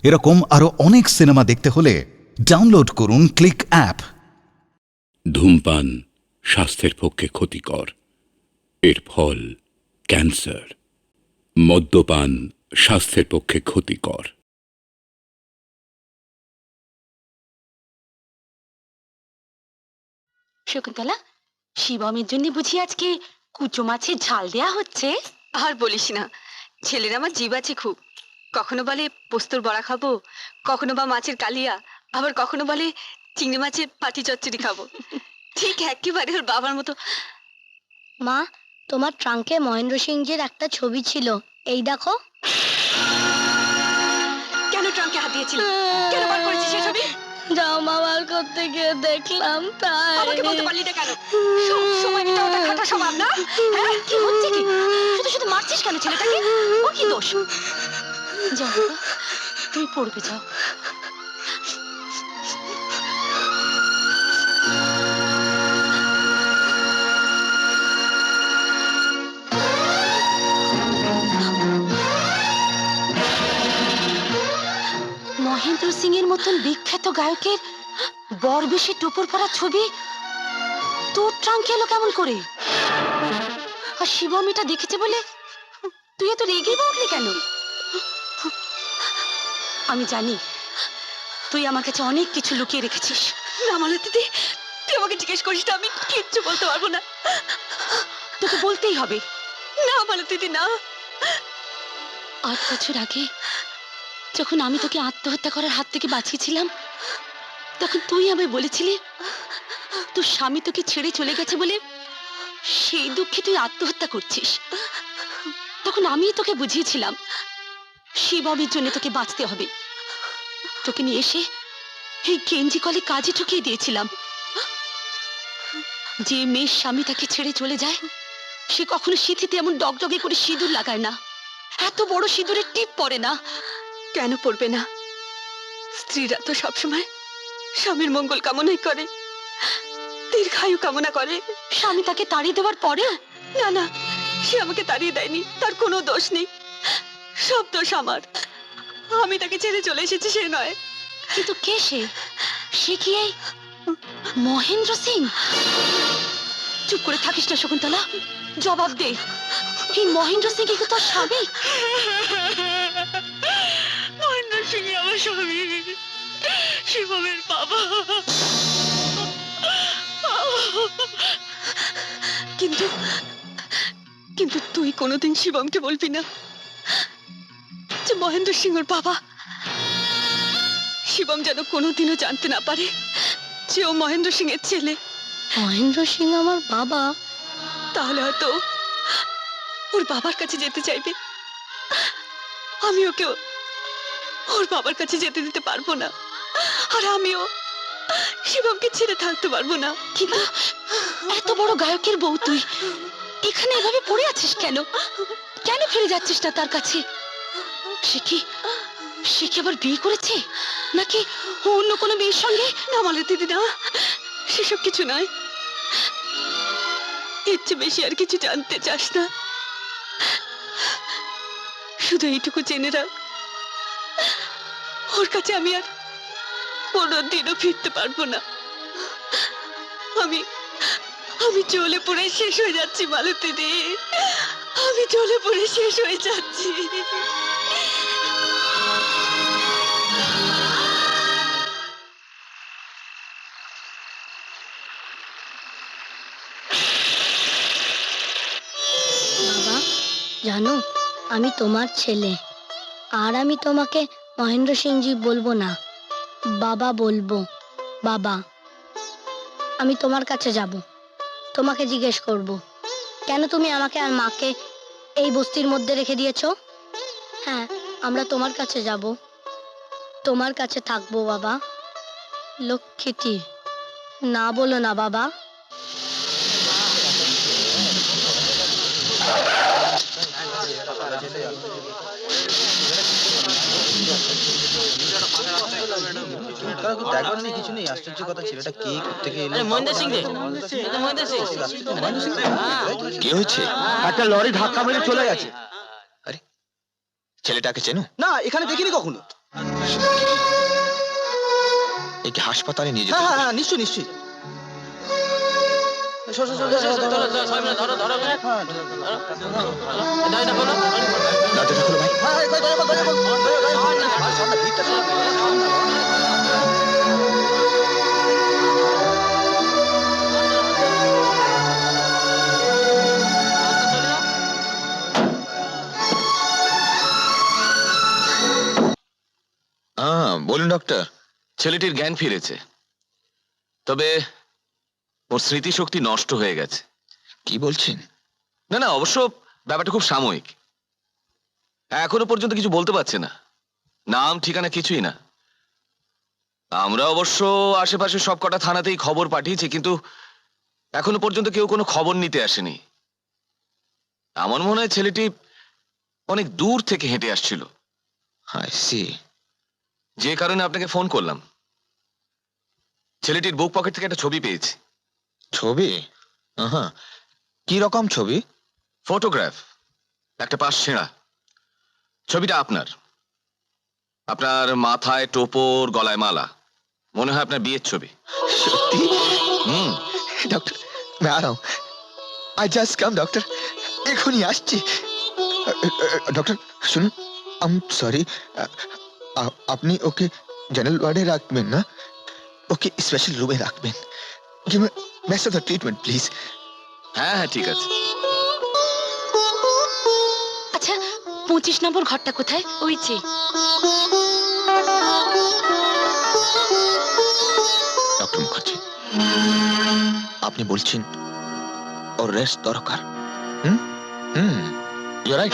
এরকম আরো অনেক সিনেমা দেখতে হলে ডাউনলোড করুন ক্লিক অ্যাপ। ধূমপান স্বাস্থ্যের পক্ষে ক্ষতিকর, এর ফল ক্যান্সার। মদ্যপান স্বাস্থ্যের পক্ষে ক্ষতিকর। শকুন্তলা, শিবমের জন্য বুঝি আজকে কুচো মাছের ঝাল দেয়া হচ্ছে? আর বলিস না, ছেলের আমার জিভ আছে খুব। কখনো বলে পোস্তর বড়া খাবো, কখনো বা মাছের কালিয়া, আবার কখনো বলে চিংড়ি মাছের পাটি চচ্চড়ি খাবো। ঠিক একেবারে ওর বাবার মতো। মা, তোমার ট্রাঙ্কে মহেন্দ্র সিংজির একটা ছবি ছিল, এই দেখো। কেন ট্রাঙ্কে হাত দিয়েছিল? কেন বার করেছিস সে ছবি? জামা বার করতে গিয়ে দেখলাম, তাই। আমাকে বলতে পারলি না কেন? সব সময় এটা ওটা খাটা স্বভাব না? হ্যাঁ, কি হচ্ছে কি? শুধু শুধু মারছিস কেন ছেলেটাকে? ও কি দোষ? যাও বাবা, তুমি পড়বে যাও। মহেন্দ্র সিং এর মতন বিখ্যাত গায়কের বরবেশে টোপর পরা ছবি তোর ট্রাঙ্কে এলো কেমন করে? আর শিবম এটা দেখেছে বলে তুই এত রেগে উঠলি কেন? আমি জানি তুই আমার কাছে অনেক কিছু লুকিয়ে রেখেছিস। না মানে দিদি, তুই আমাকে জিজ্ঞেস করিস না, আমি কিচ্ছু বলতে পারবো না। তোকে বলতেই হবে। না মানে দিদি, না। 8 বছর আগে যখন আমি তোকে আত্মহত্যা করার হাত থেকে বাঁচিয়েছিলাম, তখন তুই আমায় বলেছিলি তোর স্বামী তোকে ছেড়ে চলে গেছে বলে সেই দুঃখে তুই আত্মহত্যা করছিস। তখন আমি তোকে বুঝিয়েছিলাম শিবমের জন্য তোকে বাঁচতে হবে। তোকে নিয়ে এসে এই গেঞ্জি কলে কাজে ঠকিয়ে দিয়েছিলাম। যে মেয়ের স্বামী তাকে ছেড়ে চলে যায়, সে কখনো সিঁথিতে এমন ডগডগে করে সিঁদুর লাগায় না, এত বড় সিঁদুরের টিপ পড়ে না। কেন পড়বে না? স্ত্রীরা তো সবসময় স্বামীর মঙ্গল কামনাই করে, দীর্ঘায়ু কামনা করে। স্বামী তাকে তাড়িয়ে দেওয়ার পরেও? না না, সে আমাকে তাড়িয়ে দেয়নি, তার কোনো দোষ নেই, সব দোষ আমার। আমি তাকে ছেড়ে চলে এসেছি, সে নয়। কিন্তু কে সে? সে কি এই মহেন্দ্র সিং? চুপ করে থাকিস না শকুন্তলা, জবাব দে। এই মহেন্দ্র সিং কি তোর স্বামী? মহেন্দ্র সিং আমার স্বামী, শিবমের বাবা। কিন্তু কিন্তু তুই কোনোদিন শিবমকে বলবি না যে মহেন্দ্র সিং ওর বাবা। শিবম যেন কোনোদিনও জানতে না পারে যে ও মহেন্দ্র সিং এর ছেলে। মহেন্দ্র সিং আমার বাবা? তাহলে হয়তো ওর বাবার কাছে যেতে চাইবে। আমি ওকে ওর বাবার কাছে যেতে দিতে পারবো না, আর আমিও শিবমকে ছেড়ে থাকতে পারবো না। কিন্তু এত বড় গায়কের বউ তুই এখানে এভাবে পড়ে আছিস কেন? কেন ফিরে যাচ্ছিস না তার কাছে? সে কি আবার বিয়ে করেছে, নাকি অন্য কোনো মেয়ের সঙ্গে? না মানে দিদি, না, সেসব কিছু নয়। এর চেয়ে বেশি আর কিছু জানতে চাস না। শুধু এইটুকু জেনে রাখ, ওর কাছে আমি আর কোনোদিনও ফিরতে পারবো না। আমি আমি জ্বলে পুড়ে শেষ হয়ে যাচ্ছি মালতী দি, আমি জ্বলে পুড়ে শেষ হয়ে যাচ্ছি। বাবা, জানো আমি তোমার ছেলে, আর আমি তোমাকে মহেন্দ্র সিংজি বলবো না, বাবা বলবো। বাবা, আমি তোমার কাছে যাব, তোমাকে জিজ্ঞেস করব, কেন তুমি আমাকে আর মাকে এই বস্তির মধ্যে রেখে দিয়েছো? হ্যাঁ, আমরা তোমার কাছে যাব, তোমার কাছে থাকবো বাবা। লক্ষ্মীটি, না বলো না বাবা। দেখবার নেই, কিছু নেই, আশ্চর্য কথা, ছেলেটা কে থেকে এলো? মহেন্দ্র সিং রে, মহেন্দ্র সিং। কি হয়েছে? একটা লরি ধাক্কা মেরে চলে গেছে। আরে, ছেলেটাকে চেনো? না, এখানে দেখিনি কখনো। একে হাসপাতালে নিয়ে যেতে হ্যাঁ হবে। হ্যাঁ নিশ্চয়ই নিশ্চয়ই। দরজাটা খোলো ভাই। বলুন ডক্টর। ছেলেটির জ্ঞান ফিরেছে, তবে ওর স্মৃতিশক্তি নষ্ট হয়ে গেছে। কি বলছেন? না না, অবশ্য ব্যাপারটা খুব সাময়িক। এখনো পর্যন্ত কিছু বলতে পারছে না, নাম ঠিকানা কিছুই না। আমরা অবশ্য আশেপাশে সব কটা থানাতেই খবর পাঠিয়েছি, কিন্তু এখনো পর্যন্ত কেউ কোনো খবর নিতে আসেনি। আমার মনে হয় ছেলেটি অনেক দূর থেকে হেঁটে আসছিল, I see. যে কারণে আপনাকে ফোন করলাম। ছেলেটির বুক পকেট থেকে একটা ছবি পেয়েছি। ছবি? হ্যাঁ, কি রকম ছবি? ফটোগ্রাফ, একটা পাশ ছেঁড়া। ছবিটা আপনার, আপনার মাথায় টোপর, গলায় মালা, মনে হয় আপনার বিয়ের ছবি। সত্যি? হুম। Doctor madam, I just come doctor, এখনই আসছি। ডক্টর শুনুন, আই এম সরি, আপনি ওকে জেনারেল ওয়ার্ডে রাখবেন না, ওকে স্পেশাল রুমে রাখবেন। Give me best of the treatment please. হ্যাঁ হ্যাঁ ঠিক আছে। আচ্ছা 25 নম্বর ঘরটা কোথায়? ওই যে। ডক্টর মুখার্জি, আপনি বলছেন ওর রেস্ট দরকার? হুম হুম, ইউ রাইট।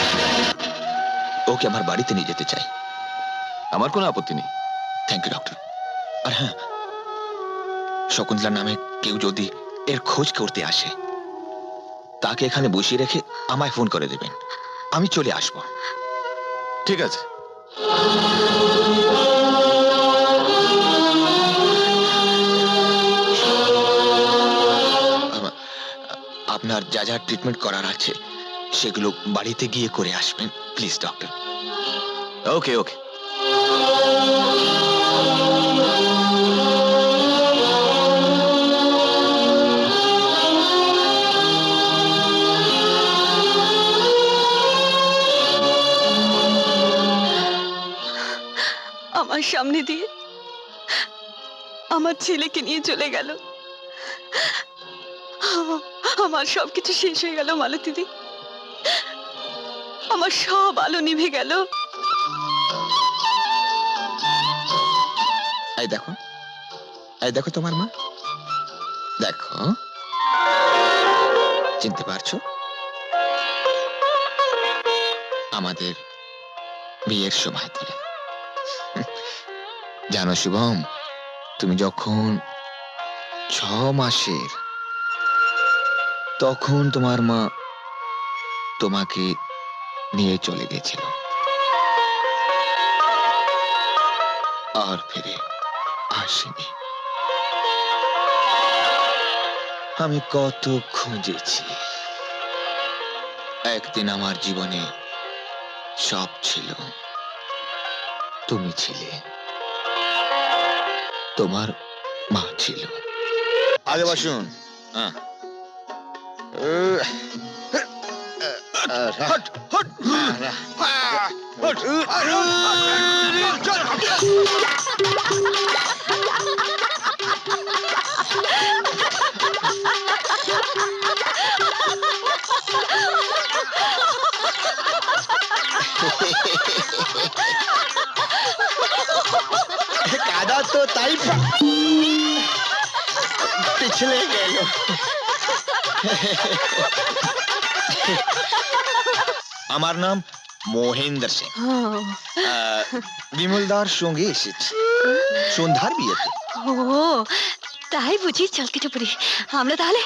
ওকে আমার বাড়িতে নিয়ে যেতে চাই। আমার কোনো আপত্তি নেই। Thank you doctor. আর হ্যাঁ, শকুন্তলা নামে কেউ যদি এর খোঁজ করতে আসে, তাকে এখানে বসিয়ে রেখে আমায় ফোন করে দেবেন, আমি চলে আসবো। ঠিক আছে। আপনার যা যা ট্রিটমেন্ট করার আছে সেগুলো বাড়িতে গিয়ে করে আসবেন প্লিজ ডক্টর। ওকে ওকে। আমার সামনে দিয়ে আমার ছেলেকে নিয়ে চলে গেল। আমার সবকিছু শেষ হয়ে গেল মালতীদি, আমার সব আলো নিভে গেল। এই দেখো, এই দেখো তোমার মা, দেখো, চিনতে পারছো? আমাদের বিয়ের সময় থেকে। জানো শুভম, তুমি যখন 6 মাসের, তখন তোমার মা তোমাকে নিয়ে চলে গেছিল আর ফিরে আসেনি। আমি কত খুঁজেছি। একদিন আমার জীবনে সব ছিল, তুমি ছিলে, তোমার মা ছিল। আগে বসুন। হ্যাঁ, কাদা তো তাই পিছলে গেল। আমার নাম মহেন্দ্র সিং, বিমলদার সঙ্গে এসেছি সন্ধ্যার বিয়েতে। ও তাই বুঝি, চল কেটে পড়ি আমরা তাহলে।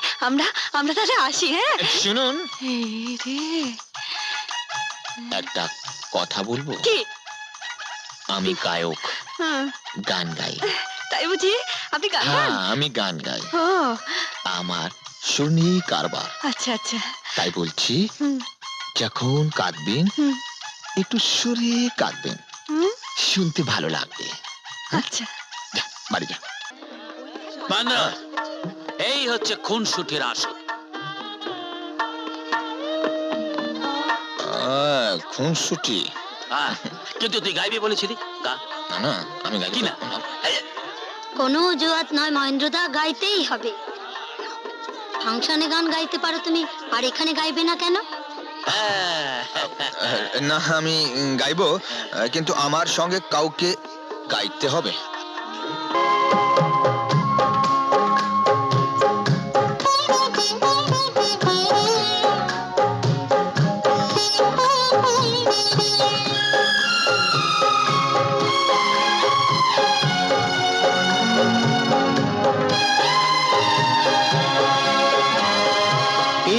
আমরা তাহলে আসি। হ্যাঁ শুনুন, এই রে, একটা কথা বলবো? কি? আমি গায়ক, হ্যাঁ, গান গাই। তাই বুঝি আপনি গান গান? হ্যাঁ, আমি গান গাই। ও আমার সুর নিয়ে কারবার। আচ্ছা আচ্ছা। তাই বলছি, হুম যখন কাঁদবেন হুম একটু সুরে কাঁদবেন, হুম শুনতে ভালো লাগবে। আচ্ছা যা বাড়ি যা। বান্দা, এই হচ্ছে খুনসুটির আসল। খুনসুটি? হ্যাঁ, কিন্তু তুই গাইবি বলেছিলি, গা। না না, আমি গাইতে কি না? পারবো না। কোনো অজুহাত নয় মহেন্দ্রদা, গাইতেই হবে। ফাংশনে গান গাইতে পারো তুমি, আর এখানে গাইবে না কেন? না আমি গাইবো, কিন্তু আমার সঙ্গে কাউকে গাইতে হবে।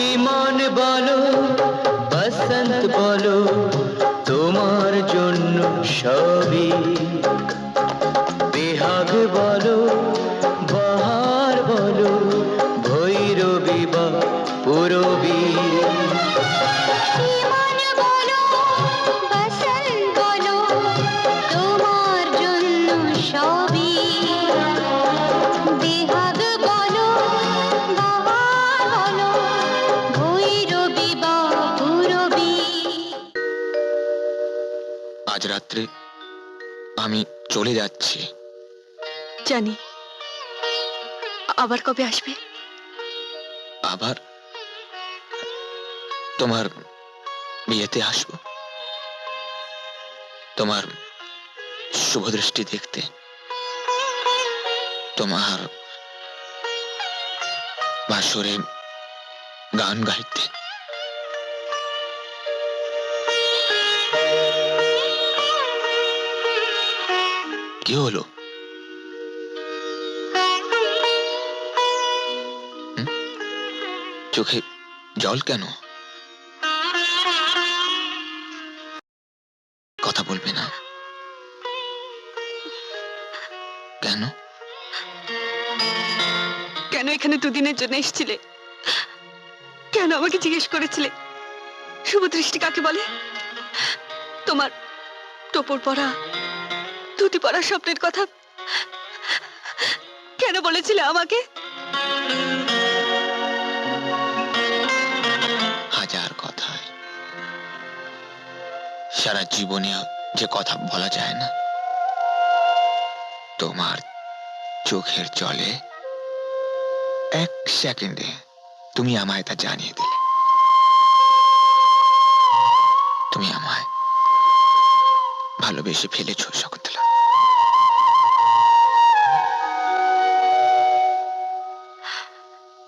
ইমন বলো, বসন্ত বলো, তোমার জন্য সবই। বেহাগ বলো, বাহার বলো, ভৈরবী বা পুরবী। তোমার জন্য সবই। বেহাগ বলো, বাহার বলো, ভৈরবী বা পুরবী। আজ রাত্রে আমি চলে যাচ্ছি। জানি। আবার কবে আসবে? আবার তোমার বিয়েতে আসবো, তোমার শুভ দৃষ্টি দেখতে, তোমার বাসরে গান গাইতে। কি হলো? চোখে জল কেন? কথা বলবে না কেন? কেন এখানে দুদিনের জন্য এসেছিলে? কেন আমাকে জিজ্ঞেস করেছিলে শুভ দৃষ্টি কাকে বলে? তোমার টোপর পরা, ধুতি পরা স্বপ্নের কথা কেন বলেছিলে আমাকে? হাজার কথায় সারা জীবনে যে কথা বলা যায় না, তোমার চোখের জলে এক সেকেন্ডে তুমি আমায় তা জানিয়ে দিলে। তুমি আমায় ভালোবেসে ফেলেছো শকুন্তলা।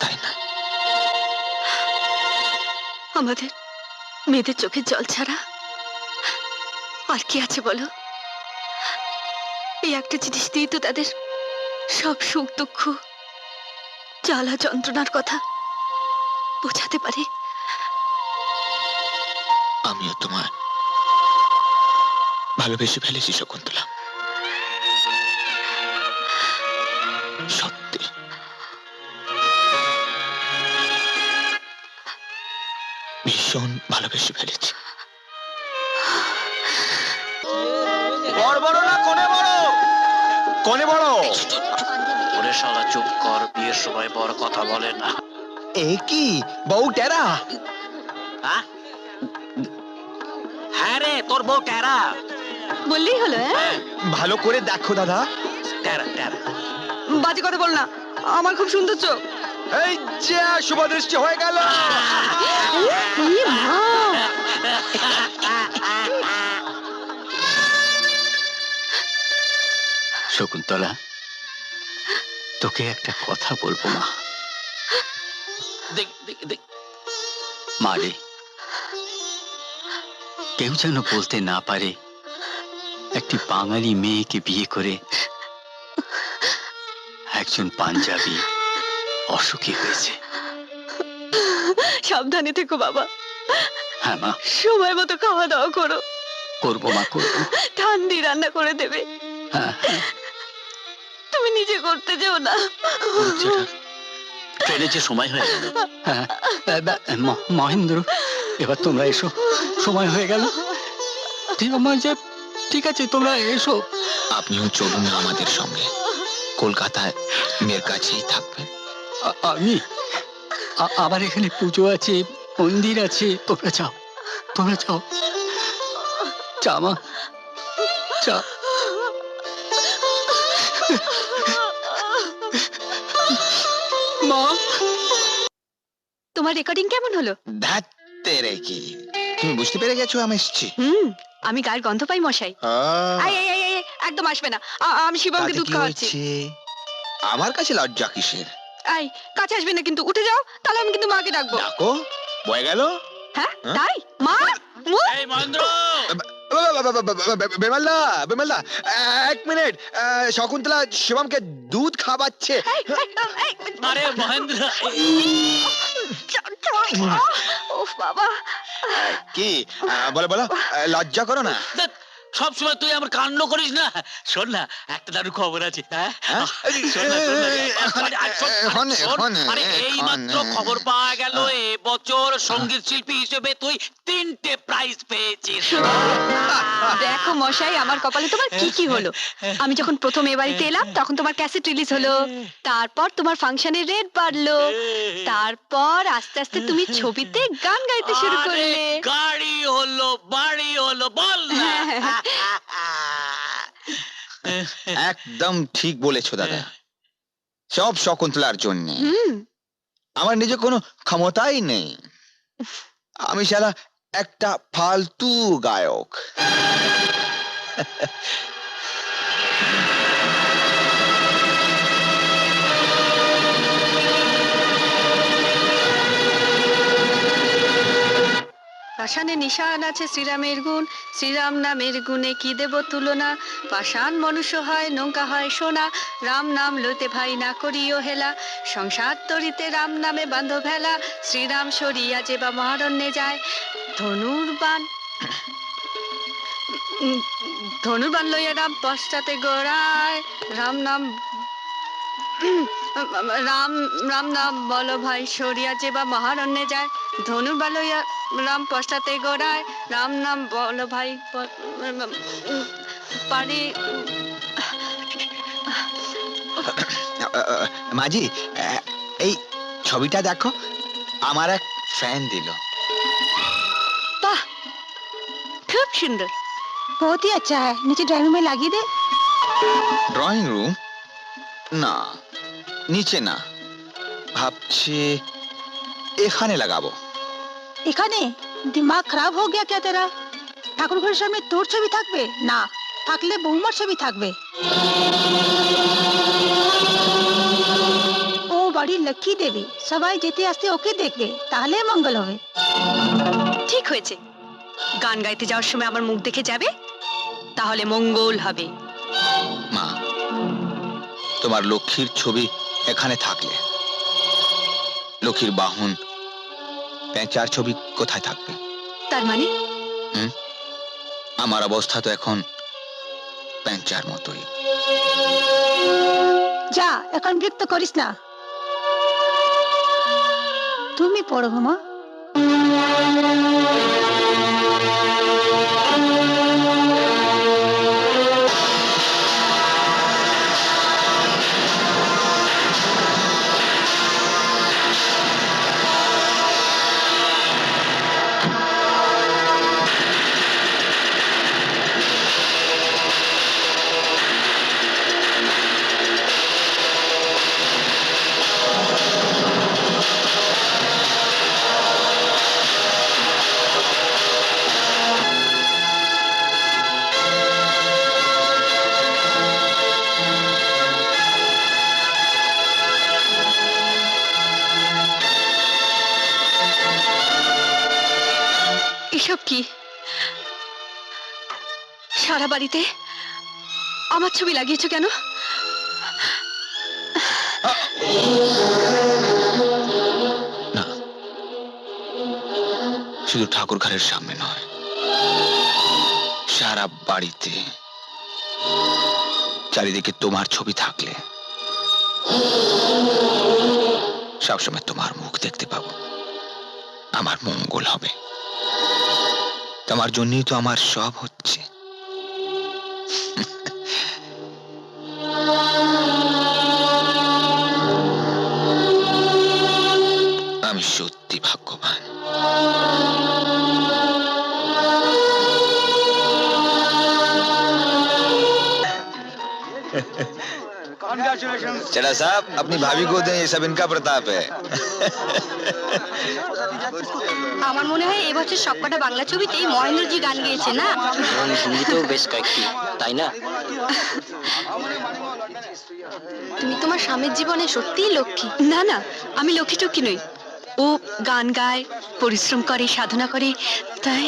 তাই না? আমাদের মেয়েদের চোখের জল ছাড়া আর কি আছে বলো? এই একটা জিনিস দিয়ে তো তাদের সব সুখ দুঃখ, জ্বালা যন্ত্রণার কথা বোঝাতে পারে। আমিও তোমায় ভালোবেসে ফেলেছি শকুন্তলা, সত্যি। ভীষণ ভালোবেসে ফেলেছি। বড় বড় না কোনে বড়? কোনে বড়? ওরে শালা চুপ কর, বিয়ের সময় বড় কথা বলে না। এ কি বউ টেরা? হ্যাঁ রে, তোর বউ টেরা। বললেই হলো। ভালো করে দেখো দাদা। টেরা টেরা। বাজে কথা বল না, আমার খুব সুন্দর চোখ। এই যে শুভ দৃষ্টি হয়ে গেল। শকুন্তলা, তোকে একটা কথা বলবো মা। দেখ দেখ দেখ। মা রে, কেউ যেন বলতে না পারে একটি বাঙালি মেয়েকে বিয়ে করে একজন পাঞ্জাবি অসুখী হয়েছে। সাবধানে থেকো বাবা। হ্যাঁ মা, সময় মতো খাওয়া দাওয়া করো। করবো মা, করবো। ঠান্ডি রান্না করে দেবে। হ্যাঁ, তুমি নিজে করতে যেও না। ট্রেনে যে সময় হয়ে গেল। হ্যাঁ, মহেন্দ্র, এবার তোমরা এসো, সময় হয়ে গেল। ঠিক আমার যে ঠিক আছে তোমরা এসো। আপনিও চলুন আমাদের সঙ্গে, কলকাতায় মেয়ের কাছেই থাকবেন। আমি আবার এখানে পুজো আছে, মন্দির আছে। তোমরা যাও, তোমরা যাও। চা মা, চা। মা, তোমার রেকর্ডিং কেমন হলো? ধাত্তে রে কি, তুমি বুঝতে পেরে গেছো আমি এসেছি? আমি গায়ের গন্ধ পাই মশাই। আই আই আই আই, একদম আসবে না। আমি শিবমকে তাতে দুধ কি খাওয়াচ্ছি। হয়েছে? আমার কাছে লজ্জা কিসের? আই, কাছে আসবে না কিন্তু, উঠে যাও, তাহলে আমি কিন্তু মাকে ডাকবো। ডাকো, বয়ে গেল। হ্যাঁ হ্যাঁ? তাই? মা, এই মহেন্দ্র, বেমালদা, বেমালদা, এক মিনিট। শকুন্তলা শিবমকে দুধ খাওয়াচ্ছে। আরে মহেন্দ্র, ওফ বাবা। কি বলো বলো, লজ্জা করো না। সব সময় তুই আমার কাণ্ড করিস না। শোন না, একটা দারুণ খবর আছে। হ্যাঁ, হ্যাঁ? শোন না, শোন না। আরে শোন, এখনে, শোন। এখনে, আরে এই মাত্র এখনে। খবর পাওয়া গেল, এবছর সঙ্গীত শিল্পী হিসেবে তুই 3টে প্রাইজ পেয়েছিস। দেখো মশাই, আমার কপালে তোমার কি কি হলো। আমি যখন প্রথম এ বাড়িতে এলাম তখন তোমার ক্যাসেট রিলিজ হলো, তারপর তোমার ফাংশনের রেট বাড়লো, তারপর আস্তে আস্তে তুমি ছবিতে গান গাইতে শুরু আরে করলে। গাড়ি হলো, বাড়ি হলো, বল না। একদম ঠিক বলেছো দাদা, সব শকুন্তলার জন্য। হুম, আমার নিজে কোনো ক্ষমতাই নেই, আমি শালা একটা ফালতু গায়ক। পাষাণে নিশান আছে শ্রীরামের গুণ, শ্রীরাম নামের গুণে কি দেব তুলনা। পাষাণ মনুষ্য হয়, নৌকা হয় সোনা, রাম নাম লইতে ভাই না করিও হেলা। সংসার তরিতে রাম নামে বান্ধব ভেলা, শ্রীরাম সরিয়া যে বা মহারণ্যে যায়। ধনুর্বাণ ধনুর্বাণ লইয়া রাম পশ্চাতে গোড়ায়, রাম নাম রাম রাম নাম বলো ভাই, সরিয়া যে বা মহারণ্যে যায়। ধনুর্বাণ লইয়া রাম পশ্চাতে গোড়ায়, রাম নাম বলো ভাই, পারি। মাঝি, এই ছবিটা দেখো, আমার এক ফ্যান দিল। বাহ, খুব সুন্দর। बहुत ही अच्छा है, नीचे ड्राइंग में लगी दे। ড্রয়িং রুম না, নিচে না, ভাবছি এখানে লাগাবো। এখানে দিমাগ খারাপ हो गया क्या तेरा? ঠাকুর ঘরের সামনে তোর ছবি থাকবে না, থাকলে বৌমার ছবি থাকবে। ও বাড়ির লক্ষ্মী দেবী, সবাই যেতে আসতে ওকে দেখবে, তাহলে মঙ্গল হবে। ঠিক হয়েছে, গান গাইতে যাওয়ার সময় আমার মুখ দেখে যাবে, তাহলে মঙ্গল হবে। মা, তোমার লক্ষ্মীর ছবি এখানে থাকলে লক্ষ্মীর বাহন পেঁচার ছবি কোথায় থাকবে? তার মানে আমার অবস্থা তো এখন পেঁচার মতোই। যা, এখন বিরক্ত করিস না। তুমি পড়ো মা। এসব কি? সারা বাড়িতে আমার ছবি লাগিয়েছো কেন? না, শুধু ঠাকুর ঘরের সামনে নয়, সারা বাড়িতে চারিদিকে তোমার ছবি থাকলে সবসময় তোমার মুখ দেখতে পাবো, আমার মঙ্গল হবে। তোমার জন্যই তো আমার সব হচ্ছে। चला साहब अपनी भाभी को दें, ये सब इनका प्रताप है। আমার মনে হয় এবছর সবকটা বাংলা ছবিতেই মহেন্দ্রজি গান গেয়েছে না? হিন্দিতেও বেশ কয়েকটি, তাই না? তুমি তোমার স্বামীর জীবনে সত্যিই লক্ষ্মী। না না, আমি লক্ষ্মী টক্ষ্মী নই। ও গান গায়, পরিশ্রম করে, সাধনা করে, তাই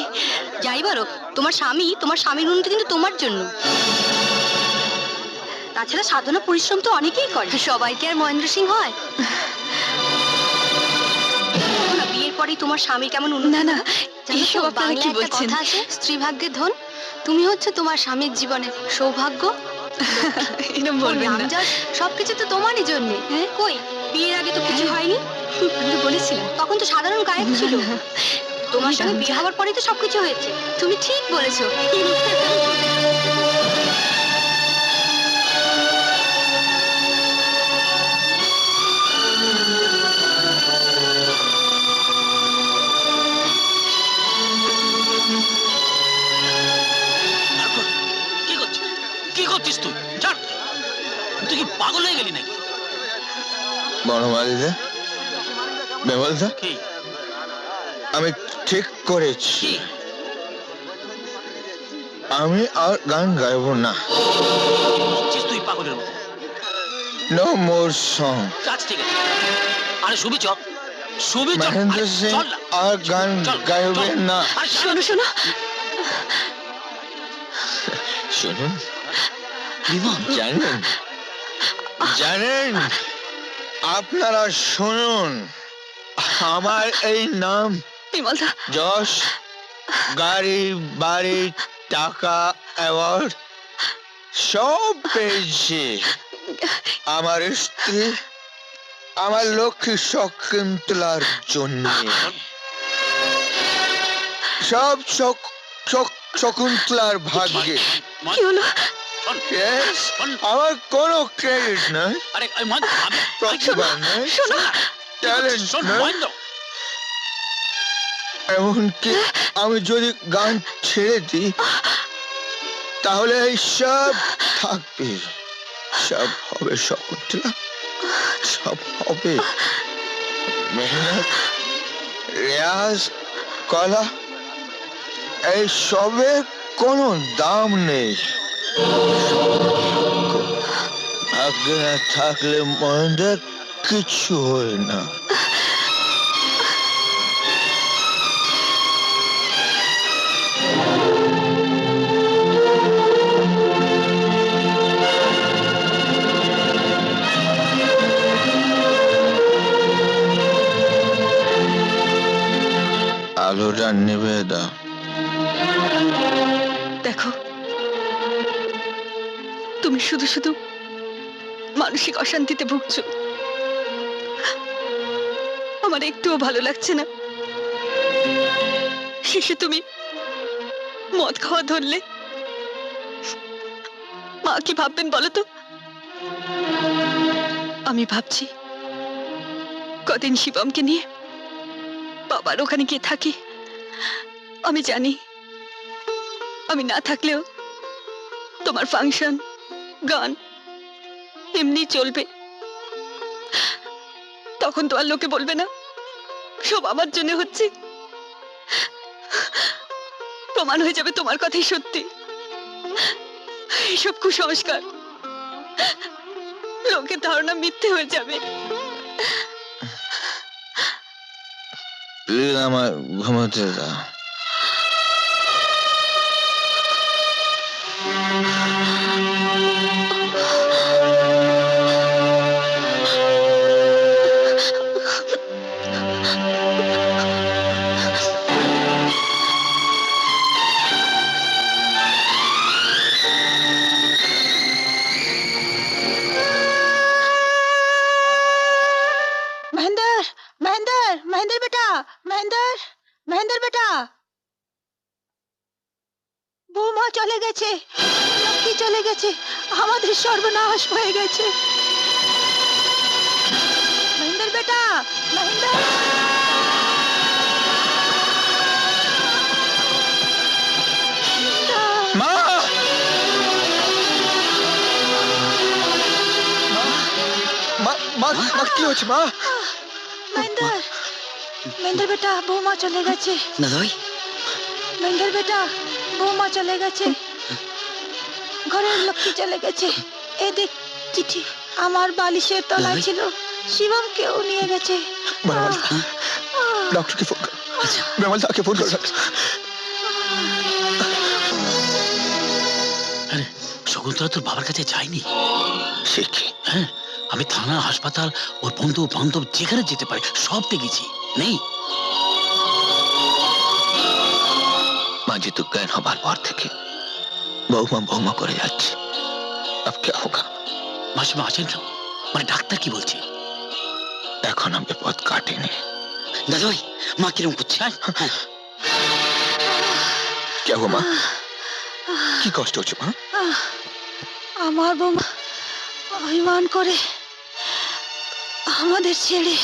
যাই বলো, তোমার স্বামীর উন্নতি কিন্তু তোমার জন্য। তাছাড়া সাধনা পরিশ্রম তো অনেকেই করে, সবাই কি আর মহেন্দ্র সিং হয়? না, বিয়ের পরেই তোমার স্বামী কেমন উন্নতি। না না, জানো এসব তো, আপনারা বাংলায় কি একটা বলছেন? কথা আছে, স্ত্রী ভাগ্যের ধন। তুমি হচ্ছে তোমার স্বামীর জীবনে সৌভাগ্য। এরকম বলবেন না। সবকিছু তো তোমারই জন্য। কই বিয়ের আগে তো কিছু হয়নি? আমি তো বলেছিলাম। তখন তো সাধারণ গায়ক ছিল। তোমার সঙ্গে বিয়ে হওয়ার পরেই তো সবকিছু হয়েছে। তুমি ঠিক বলেছো। কি করছিস? কি করছিস তুই? ছাড়। তুই কি পাগল হয়ে গেলি নাকি? বনমালীদা, বেমলদা, কি আমি ঠিক করেছি, কি আমি আর গান গাইবো না। করছিস তুই পাগলের মতো? No more song. আচ্ছা ঠিক আছে। আরে সুবি চল, সুবি চল। মহেন্দ্র আরে সিং চল না। আর গান চল, গাইবে চল। না। আরে শোনো শোনো, শুনুন, বিমল, জানেন আপনারা শুনুন, আমার এই নাম বিমলদা, যশ, গাড়ি, বাড়ি, টাকা, অ্যাওয়ার্ড সব পেয়েছি আমার স্ত্রী, আমার লক্ষ্মী শকুন্তলার জন্য। সব শকুন্তলার ভাগ্যে। কি হলো? Yes, আমার কোনো ক্রেডিট নাই, আরে মহেন্দ্র, প্রতিভা নাই, শোনো, ট্যালেন্ট শোন নাই। মহেন্দ্র, এমনকি আমি যদি গান ছেড়ে দিই তাহলে এই সব থাকবে, সব হবে শকুন্তলা, সব হবে। মেহনত, রেয়াজ, কলা, এই সবের কোনো দাম নেই। ভাগ্যে না থাকলে মহেন্দ্র কিছু হয় না। আলোটা নেবে দাও। দেখো, তুমি শুধু শুধু মানসিক অশান্তিতে ভুগছো। আমার একটুও ভালো লাগছে না। শেষে তুমি মদ খাওয়া ধরলে, মা কি ভাববেন বলো তো? আমি ভাবছি কদিন শিবমকে নিয়ে বাবার ওখানে গিয়ে থাকি। আমি জানি আমি না থাকলেও তোমার ফাংশন, গান এমনি চলবে। তখন তো আর লোকে বলবে না সব আমার জন্য হচ্ছে। প্রমাণ হয়ে যাবে তোমার কথাই সত্যি। এইসব কুসংস্কার, লোকের ধারণা মিথ্যে হয়ে যাবে। প্লিজ আমার ঘুমাতে দাও। महेंद्र महेंद्र महेंद्र बेटा, महेंद्र महेंद्र बेटा, বৌমা চলে গেছে, লক্ষ্মী চলে গেছে, আমাদের সর্বনাশ হয়ে গেছে। মহেন্দ্র বেটা, মহেন্দ্র, মা, মা মা কি হচ্ছে মা? মহেন্দ্র মহেন্দ্র বেটা বৌমা চলে গেছে। দাদাই মহেন্দ্র বেটা বৌমা চলে গেছে, ঘরের লক্ষ্মী চলে গেছে। এ দেখ চিঠি আমার বালিশের তলায় ছিল, শিবম কেউ নিয়ে গেছে। বিমল ডক্টরকে ফোন কর। বিমল তাকে ফোন কর। আরে শকুন্তলা তোর বাবার কাছে যায়নি? সে কি? হ্যাঁ, আমি থানা হাসপাতাল ওর বন্ধু বান্ধব যেখানে যেতে পারে সব দেখেছি, নেই। মাঝে তো জ্ঞান হবার পর থেকে বৌমা বৌমা করে যাচ্ছে। আব কে হোগা? মাসিমা আছেন তো? মানে ডাক্তার কি বলছে? এখন আমি পথ কাটেনি। দাদাই মা কিরম করছে? কে হো মা? কি কষ্ট হচ্ছে মা? আমার বৌমা অভিমান করে আমাদের ছেড়ে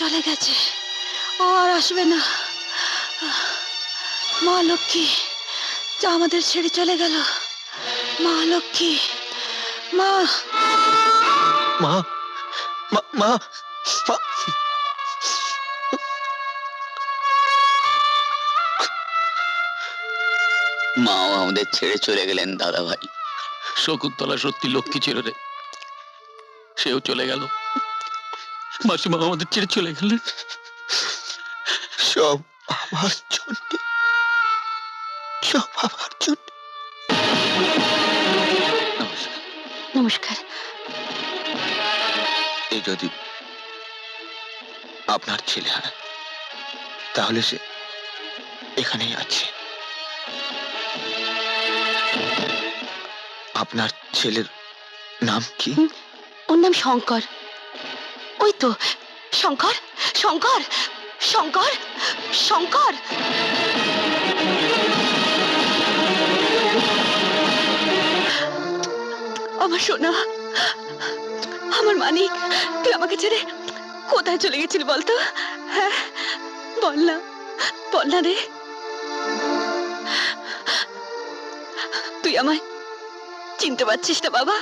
চলে গেছে, ও আর আসবে না। মা লক্ষ্মী যা আমাদের ছেড়ে চলে গেল। মা লক্ষ্মী, মা মা মা মা মাও আমাদের ছেড়ে চলে গেলেন দাদা ভাই। শকুন্তলা সত্যি লক্ষ্মী ছিল রে, সেও চলে গেল। মাসিমা আমাদের ছেড়ে চলে গেলেন। সব আমার জন্য, সব আমার জন্য। নমস্কার। এই যদি আপনার ছেলে হয় তাহলে সে এখানেই আছে। আপনার ছেলের নাম কি? ওর নাম শঙ্কর। ওই তো শঙ্কর, শঙ্কর, শঙ্কর, শঙ্কর। আমার সোনা, আমার মানিক, তুই আমাকে ছেড়ে কোথায় চলে গেছিলি বলতো? হ্যাঁ বল না, বল না রে। তুই আমায় চিনতে পারছিস না বাবা?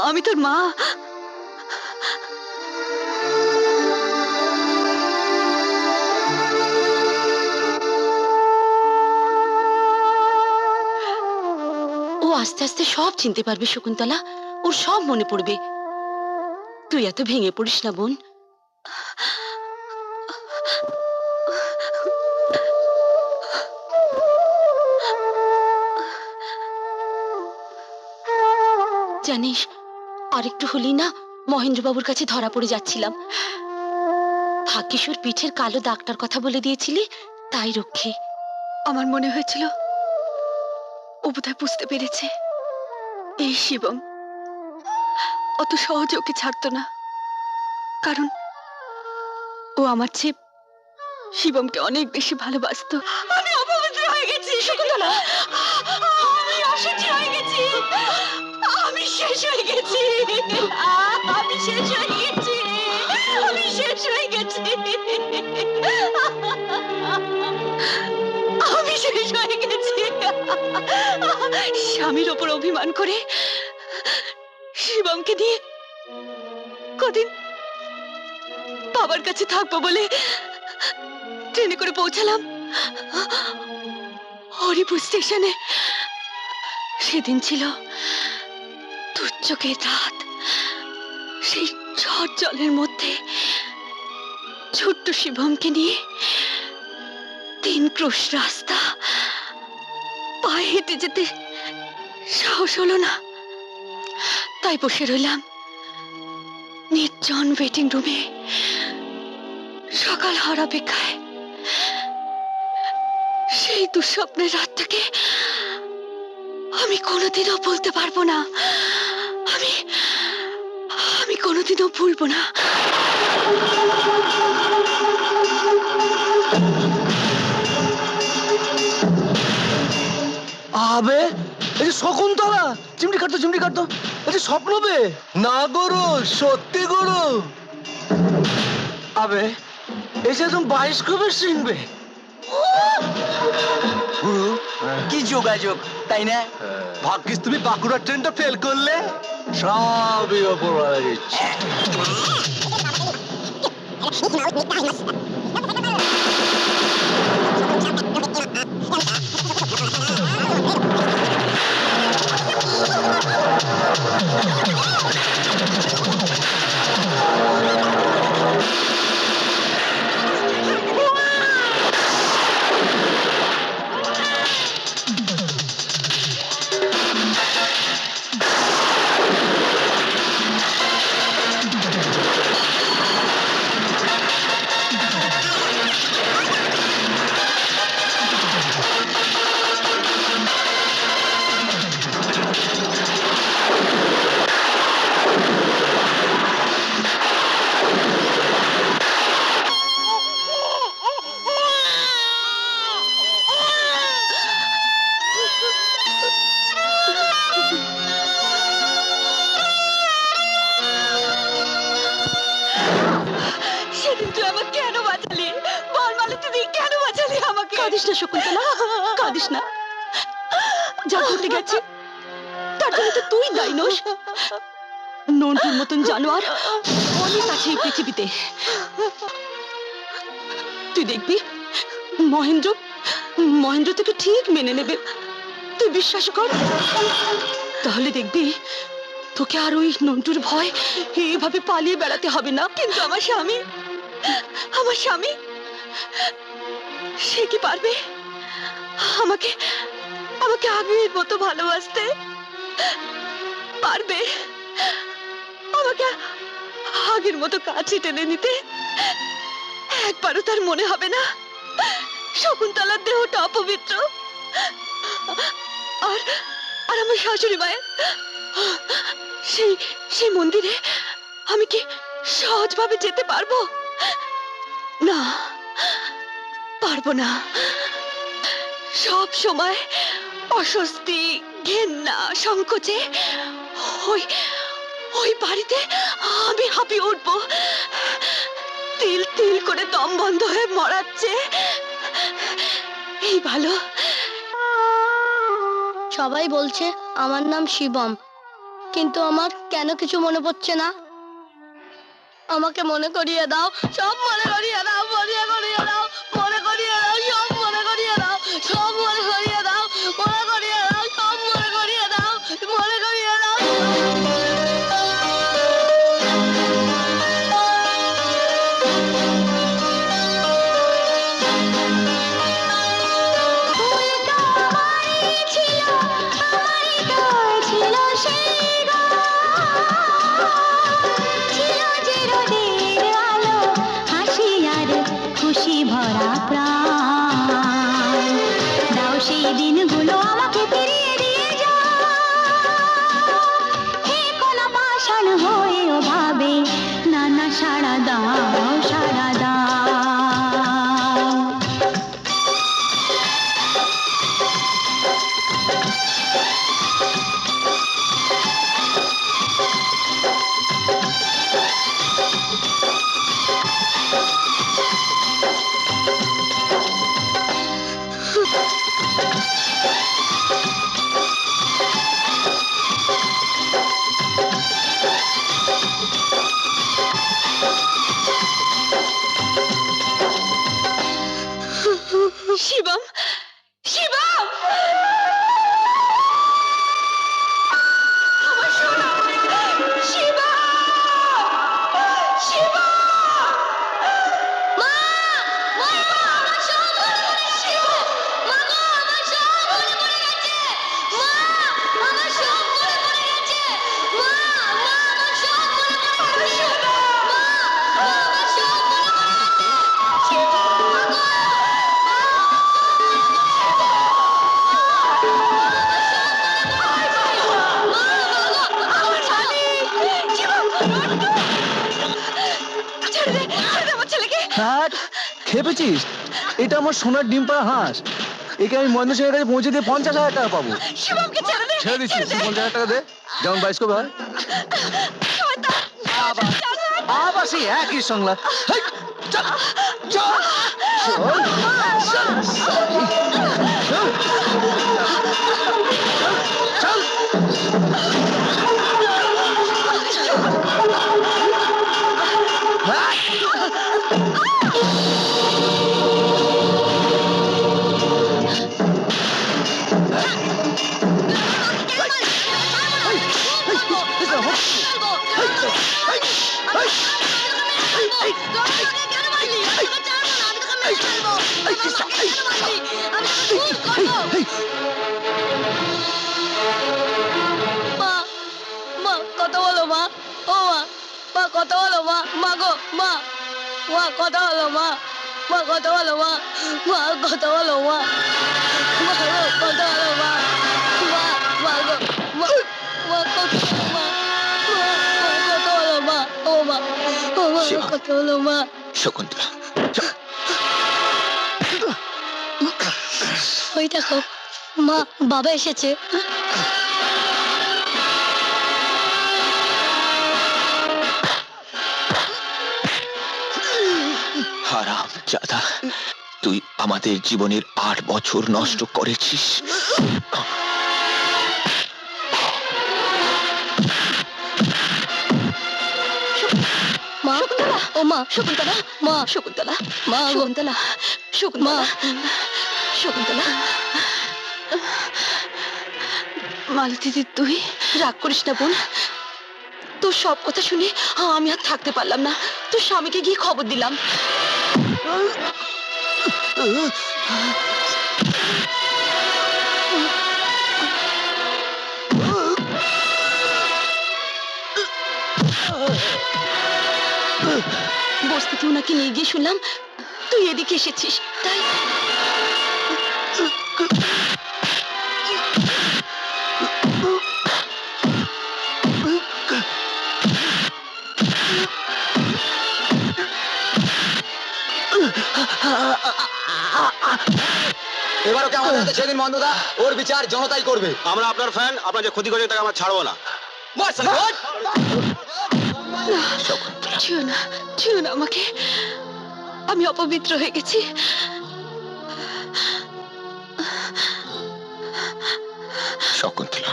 আমি তোর মা। ও আস্তে আস্তে সব চিনতে পারবে শকুন্তলা, ওর সব মনে পড়বে। তুই এত ভেঙে পড়িস না বোন। জানিস, আরেকটু হলেই না মহেন্দ্রবাবুর কাছে ধরা পড়ে যাচ্ছিলাম। ভাগ্যিস ওর পিঠের কালো দাগটার কথা বলে দিয়েছিলি, তাই রক্ষে। আমার মনে হয়েছিল ও বোধহয় বুঝতে পেরেছে এই শিবম অত সহজে ওকে ছাড়তো না, কারণ ও আমার চেয়ে শিবমকে অনেক বেশি ভালোবাসতো। আমি অপবিত্র হয়ে গেছি শকুন্তলা, আমি অসহ্য হয়ে গেছি, আমি শেষ হয়ে গেছি, আমি শেষ হয়ে গেছি, আমি শেষ হয়ে গেছি, আমি শেষ হয়ে গেছি। স্বামীর ওপর অভিমান করে শিবমকে দিয়ে কদিন বাবার কাছে থাকবো বলে ট্রেনে করে পৌঁছালাম হরিপুর স্টেশনে। সেদিন ছিল দুর্যোগের রাত। সেই ঝড় জলের মধ্যে ছোট্ট শিবমকে নিয়ে 3 ক্রোশ রাস্তা পায়ে হেঁটে যেতে সাহস হলো না, তাই বসে রইলাম নির্জন ওয়েটিং রুমে সকাল হওয়ার অপেক্ষায়। সেই দুঃস্বপ্নের রাতটাকে আমি কোনোদিনও বলতে পারবো না, আমি কোনোদিনও ভুলবো না। আবে এই যে শকুন্তলা, চিমটি কাটতো, এই যে স্বপ্ন বে না গরু, সত্যি গরু। আবে এই যে একদম 22 কবে সিনবে গুরু। কি যোগাযোগ তাই না? ভাগ্যিস তুমি বাঁকুড়া ট্রেনটা ফেল করলে। সবই ওপরওয়ালার ইচ্ছা। সেদিন তুই আমাকে কেন বাঁচালি? বল মালতী তুই কেন বাঁচালি আমাকে? কাঁদিস না শকুন্তলা, কাঁদিস না। যা ঘটে গেছে তার জন্য তো তুই দায়ী নোস। নন্টুর মতন জানোয়ার অনেক আছে এই পৃথিবীতে। তুই দেখবি মহেন্দ্র তোকে ঠিক মেনে নেবে। তুই বিশ্বাস কর, তাহলে দেখবি তোকে আর ওই নন্টুর ভয় এভাবে পালিয়ে বেড়াতে হবে না। কিন্তু আমার স্বামী সে কি পারবে আমাকে আমাকে আগের মতো ভালোবাসতে? পারবে আমাকে আগের মতো কাছে টেনে নিতে? একবারও তার মনে হবে না শকুন্তলার দেহটা অপবিত্র? আর আর আমার শাশুড়ি মায়ের সেই মন্দিরে আমি কি সহজভাবে যেতে পারবো? না, পারবো না। সব সময় অস্বস্তি, ঘেন্না, সংকোচে ওই ওই বাড়িতে আমি হাঁপিয়ে উঠবো। তিল তিল করে দম বন্ধ হয়ে মরাচ্ছে। এই ভালো। সবাই বলছে আমার নাম শিবম, কিন্তু আমার কেন কিছু মনে পড়ছে না? আমাকে মনে করিয়ে দাও, সব মনে করিয়ে দাও, মনে করিয়ে দাও, মনে করিয়ে দাও, সব মনে করিয়ে দাও, সব মনে করিয়ে দাও, মনে করিয়ে দাও, সব মনে করিয়ে দাও, মনে করিয়ে দাও। খুশি ভরা প্রাণ দাও সেই দিনগুলো আমাকে ফিরিয়ে দিয়ে যাও। হে কোনা পাষাণ হয়েও ভাবে নানা সাড়া দাও, সাড়া দাও। শিবম, শিবম, আমার সোনা, শিবম, শিবম, মা, মা, আমার সব মনে পড়েছে। মা গো, আমার সব মনে পড়ে গেছে। মা, আমার সব মনে পড়ে গেছে। মা, আমার সব মনে পড়ে গেছে। মা, আমার সব মনে পড়ে গেছে। মা গো, হ্যাট, খেপেছিস? এটা আমার সোনার ডিম পাড়া হাঁস। একে আমি মহেন্দ্র সিংহের কাছে পৌঁছে দিয়ে 50,000 টাকা পাবো। শিবমকে ছেড়ে দে। ছেড়ে দিচ্ছি, 50,000 টাকা দে, যেমন বাইস্কোপ হয়। আবার সেই একই সংলাপ। হেই, চল, চল, চল, চল। মা মা কথা বলো মা, ও মা, মা কথা বলো মা, মা গো মা, মা কথা বলো মা, মা কথা বলো মা, মা কথা বলো মা, মা গো কথা বলো মা, মা মা গো মা, মা কথা বলো মা, মা কথা বলো মা, ও মা, ও মা কথা বলো মা। শকুন্তলা, ওই দেখো মা, বাবা এসেছে। হারাম জাদা, তুই আমাদের জীবনের 8 বছর নষ্ট করেছিস। মা, ও মা, শকুন্তলা, মা, শকুন্তলা, মা গো, শকুন্তলা, শকুন্তলা, শকুন্তলা। মালতীদি, তুই রাগ করিস না বোন। তোর সব কথা শুনে আমি আর থাকতে পারলাম না। তোর স্বামীকে গিয়ে খবর দিলাম। বস্তিতে ওনাকে নিয়ে গিয়ে শুনলাম তুই এদিকে এসেছিস, তাই এবার ওকে আমাদের হাতে ছেড়ে দিন মন্দদা, ওর বিচার জনতাই করবে। আমরা আপনার ফ্যান, আপনার যে ক্ষতি করেছে তাকে আমরা ছাড়বো না। ছুঁয়ো না, ছুঁয়ো না আমাকে। আমি অপবিত্র হয়ে গেছি। শকুন্তলা,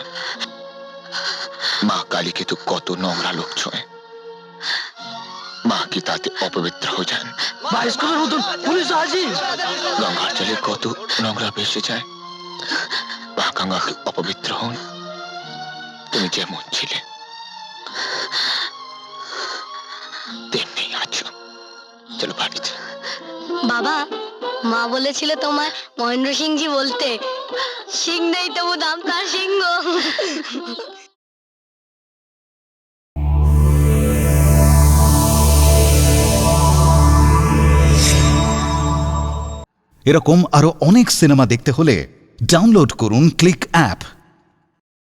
মা কালীকে তো কত নোংরা লোক ছোঁয়, মা কি তাতে অপবিত্র হয়ে যান? বায়োস্কোপের মতন পুলিশ হাজির। গঙ্গার জলে কত নোংরা ভেসে যায়, মা গঙ্গাকে অপবিত্র হন। তুমি যেমন ছিলে তেমনি আছো। চলো বাড়িতে। বাবা, মা বলেছিল তোমার মহেন্দ্র সিংজি বলতে। সিং নেই তবু দাম তার সিংহ। এরকম আরো অনেক সিনেমা দেখতে হলে ডাউনলোড করুন ক্লিক অ্যাপ।